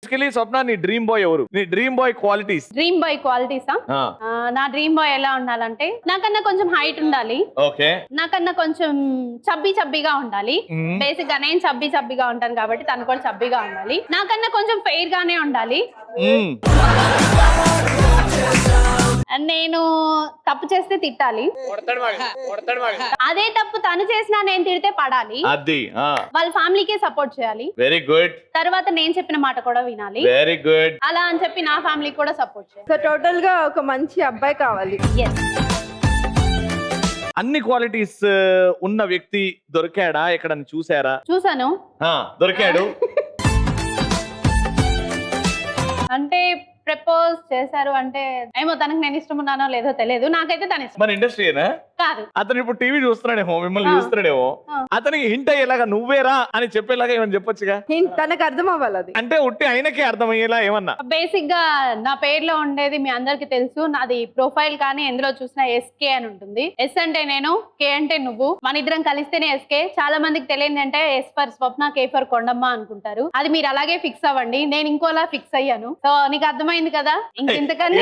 స్వప్న నీ dream boy ఎవరు? నీ dream boy qualities. Dream boy క్వాలిటీసా? నా డ్రీమ్ బాయ్ ఎలా ఉండాలంటే నాకన్నా కొంచెం హైట్ ఉండాలి. ఓకే. నాకన్నా కొంచెం చబ్బీగా ఉండాలి. బేసిక్ గా నేను చబ్బీగా ఉంటాను కాబట్టి తను కూడా చబ్బీగా ఉండాలి. నాకన్నా కొంచెం ఫెయిర్ గానే ఉండాలి. నేను తప్పు చేస్తే తిట్టాలి. అదే తప్పు తను చేసినా నేను తిడితే పడాలి. వాళ్ళ ఫ్యామిలీకే సపోర్ట్ చేయాలి. Very good. తర్వాత నేను చెప్పిన మాట కూడా వినాలి. Very good. అలా అని చెప్పి నా ఫ్యామిలీకి కూడా సపోర్ట్ చేయాలి. సో టోటల్ గా ఒక మంచి అబ్బాయి కావాలి. అన్ని క్వాలిటీస్ ఉన్న వ్యక్తి దొరికాడా? ఎక్కడ చూసారా? చూసాను. దొరికాడు. అంటే ప్రపోజ్ చేశారు అంటే ఏమో తనకు నేను ఇష్టం ఉన్నానో లేదో తెలియదు. నాకైతే తన ఇష్టం. మన ఇండస్ట్రీనా? కాదు. అతను ఇప్పుడు టీవీ చూస్తున్నాడేమో, మిమ్మల్ని చూస్తున్నాడేమో. అతనికి హింట్ అయ్యేలాగా నువ్వేరా అని చెప్పేలాగా ఏమని చెప్పొచ్చుగా. తనకు అర్థం అవ్వాలి అది. అంటే ఉట్టి ఆయనకే అర్థమయ్యేలా ఏమన్నా. బేసిక్ గా నా పేరులో ఉండేది మీ అందరికి తెలుసు. నాది ప్రొఫైల్ కానీ ఎందులో చూసినా ఎస్కే అని ఉంటుంది. ఎస్ అంటే నేను, కే అంటే నువ్వు. మన ఇద్దరం కలిస్తేనే ఎస్కే. చాలా మందికి తెలియదు అంటే S for Swapna, K for Kondamma అనుకుంటారు. అది మీరు అలాగే ఫిక్స్ అవ్వండి. నేను ఇంకోలా ఫిక్స్ అయ్యాను. సో నీకు అర్థమైంది కదా. ఇంకెంతకన్నా